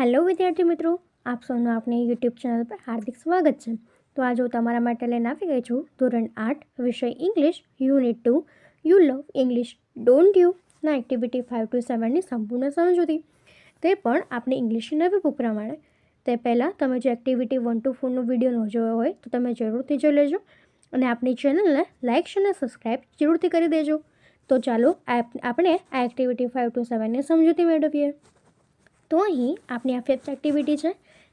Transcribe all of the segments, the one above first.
Hello વિદ્યાર્થી મિત્રો, આપ સૌનું આપણી યુટ્યુબ ચેનલ પર હાર્દિક સ્વાગત છે। તો આજે હું તમારા માટે લઈને આવી ગઈ છું ધોરણ 8 વિષય English unit 2 you love English don't યુના એક્ટિવિટી 5 to 7ની સંપૂર્ણ સમજૂતી, તે પણ આપણી ઇંગ્લિશની નવી બુક પ્રમાણે। તે પહેલાં તમે જે એક્ટિવિટી 1 to 4નો વિડીયો ન જોયો હોય તો તમે જરૂરથી જોઈ લેજો અને આપણી ચેનલને લાઇક અને સબસ્ક્રાઈબ જરૂરથી કરી દેજો। તો ચાલો આપણે આ એક્ટિવિટી 5 to 7ની સમજૂતી મેળવીએ। તો અહીં આપણી આ ફિફ્થ એક્ટિવિટી છે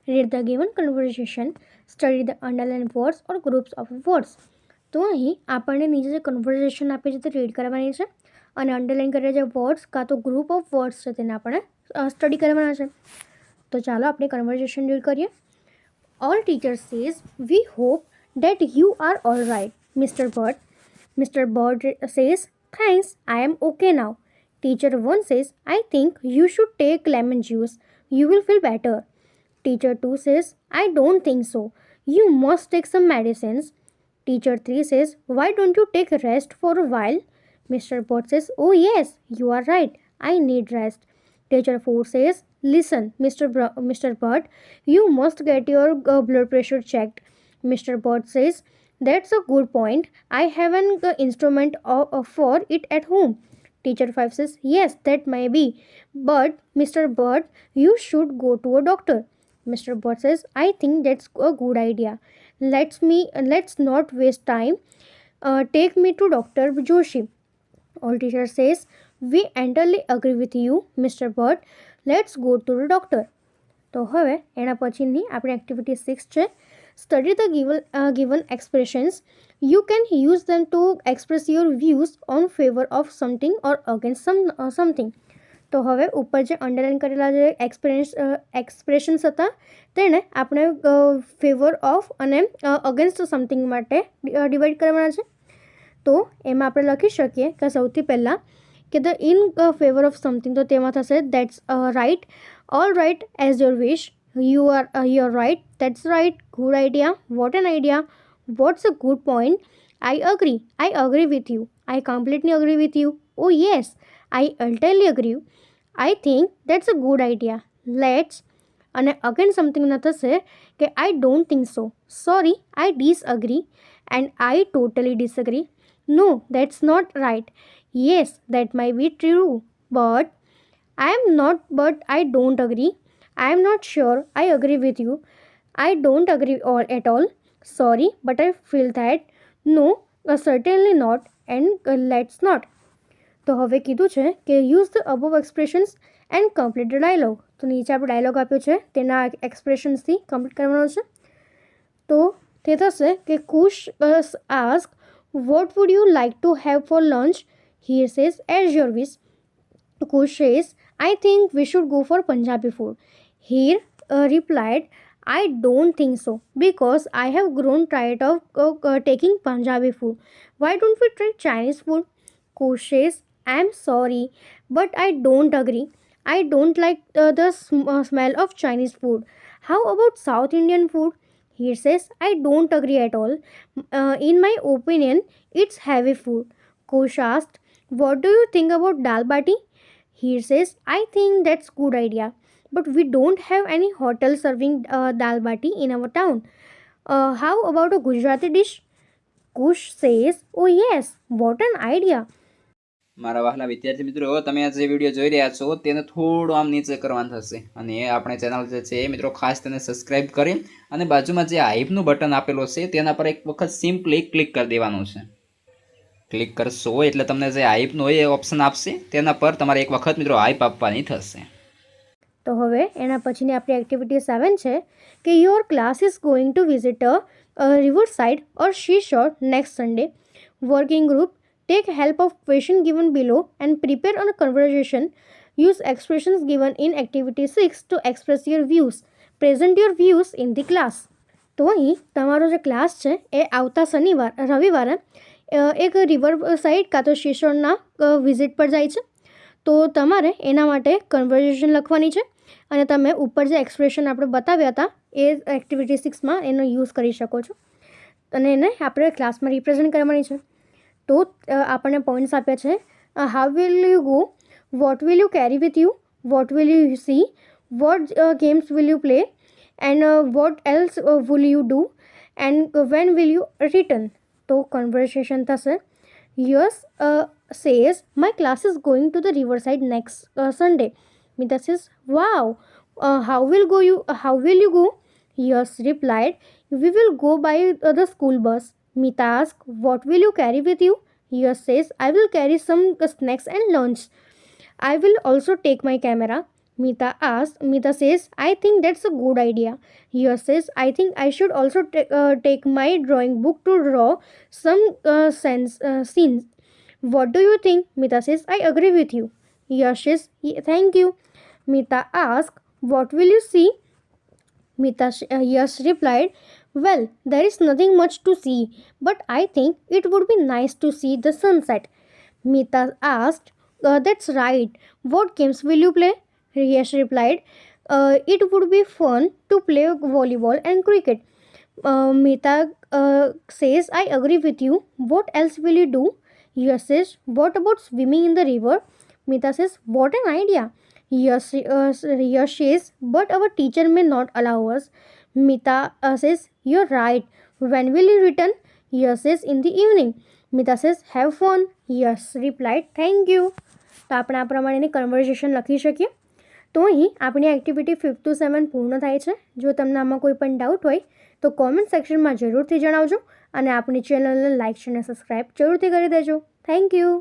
read the given conversion, study the underline words or groups of words. તો અહીં આપણને નીચે જે કન્વર્ઝેશન આપી છે તે રીડ કરવાની છે અને અંડરલાઇન કરેલા જે વર્ડ્સ કાં તો ગ્રુપ ઓફ વર્ડ્સ છે તેને આપણે સ્ટડી કરવાના છે। તો ચાલો આપણે કન્વર્ઝેશન રીડ કરીએ। All teacher says we hope that you are all right, Mr. Bird. Mr. Bird says, thanks, I am okay now. Teacher 1 says, I think you should take lemon juice. You will feel better. Teacher 2 says, I don't think so. You must take some medicines. Teacher 3 says, why don't you take rest for a while? Mr. Bird says, oh yes, you are right. I need rest. Teacher 4 says, listen, Mr. Bird, you must get your blood pressure checked. Mr. Bird says, that's a good point. I have an instrument for it at home. Teacher 5 says, yes, that may be. But, Mr. Bird, you should go to a doctor. Mr. Bird says, I think that's a good idea. Let's not waste time. Take me to Dr. Joshi. All teacher says, we entirely agree with you, Mr. Bird. Let's go to the doctor. તો હવે એના પછીની આપણી activity 6 છે study the given expressions. You can use them to express your views on favor of something or against something. તો હવે ઉપર જે અંડરલાઇન કરેલા જે એક્સપ્રેશન્સ હતા તેને આપણે ફેવર ઓફ અને અગેન્સ્ટ સમથિંગ માટે ડિવાઈડ કરવાના છે। તો એમાં આપણે લખી શકીએ કે સૌથી પહેલાં કે the in favour of something, તો તેમાં થશે that's right, all right, as your wish, you are right, that's right, good idea, what an idea, what's a good point, I agree with you, I completely agree with you, oh yes, I entirely agree, I think that's a good idea, let's, અને again સમથિંગના થશે કે I don't think so, sorry, I disagree, and I totally disagree, no, that's not right, yes, that might be true, but I am not, but I don't agree, I am not sure, I agree with you, I don't agree at all, sorry, but I feel that, no, certainly not, and let's not. તો હવે કીધું છે કે use the above expressions and complete the dialogue. તો નીચે આપણે dialog આપ્યો છે તેના એક્સપ્રેશન્સથી કમ્પ્લીટ કરવાનો છે। તો તે થશે કે Kush ask what would you like to have for lunch? Here says as your wish. Kush says, I think we should go for Punjabi food. He replied, I don't think so because I have grown tired of taking Punjabi food. Why don't we try Chinese food? Kush says, I'm sorry, but I don't agree. I don't like the smell of Chinese food. How about South Indian food? He says, I don't agree at all. In my opinion, it's heavy food. Kush asked, what do you think about dal bati? He says, I think that's good idea, but we don't have any hotel serving dal bati in our town. How about a Gujarati dish? Kush says, oh yes, what an idea. મારા વહાલા વિદ્યાર્થી મિત્રો, તમે આ જે video જોઈ રહ્યા છો તેને થોડું આમ નીચે કરવાનું થશે અને એ આપણે ચેનલ જે છે મિત્રો ખાસ તેને સબસ્ક્રાઇબ કરી અને બાજુમાં જે હાઈપનું બટન આપેલું છે તેના પર એક વખત સિમ્પલી ક્લિક કરી દેવાનું છે। ક્લિક કરશો એટલે તમને જે હાઈપનો હોય એ ઓપ્શન આપશે, તેના પર તમારે એક વખત મિત્રો હાઈપ આપવાની થશે। તો હવે એના પછીની આપણી એક્ટિવિટી 7 છે કે your class is going to visit a river side or sea shore next Sunday. Working group take help of question given below and prepare on conversation. Use expressions given in activity 6 to express your views. Present your views in the class. તો અહીં તમારો જે class છે એ આવતા રવિવારે એક river side કાં તો શીશોરના વિઝિટ પર જાય છે। તો તમારે એના માટે કન્વર્ઝેશન લખવાની છે અને તમે ઉપર જે એક્સપ્રેશન આપણે બતાવ્યા હતા એ એક્ટિવિટી 6માં એનો યુઝ કરી શકો છો અને એને આપણે ક્લાસમાં રિપ્રેઝેન્ટ કરવાની છે। તો આપણને પોઈન્ટ્સ આપ્યા છે, how will you go, what will you carry with you, what will you C, what games will you play, and what else will you do, and when will you return. તો conversation થશે. Yes says my class is going to the riverside next Sunday. Mita says, wow, how will you go? Yes replied, we will go by the school bus. Mita asked, what will you carry with you? Yes says, I will carry some snacks and lunch. I will also take my camera. Mita says, I think that's a good idea. Yes says, I think I should also take my drawing book to draw some scenes. What do you think? Mita says, I agree with you. Yash says, thank you. Mita asked, what will you see? Yash replied, well, there is nothing much to see, but I think it would be nice to see the sunset. Mita asked, that's right. What games will you play? Yash replied, it would be fun to play volleyball and cricket. Mita says, I agree with you. What else will you do? Yash says, what about swimming in the river? Mita says, what an idea. Yash says, but our teacher may not allow us. Mita says, you're right. When will you return? Yash says, in the evening. Mita says, have fun. Yash replied, thank you. તો આપણે આ પ્રમાણેની conversion લખી શકીએ. તો અહીં આપણી activity 5 to 7 પૂર્ણ થાય છે. જો તમને આમાં કોઈ પણ ડાઉટ હોય તો કોમેન્ટ સેક્શનમાં જરૂરથી જણાવજો અને આપણી ચેનલને લાઇક અને સબસ્ક્રાઈબ જરૂરથી કરી દેજો. Thank you.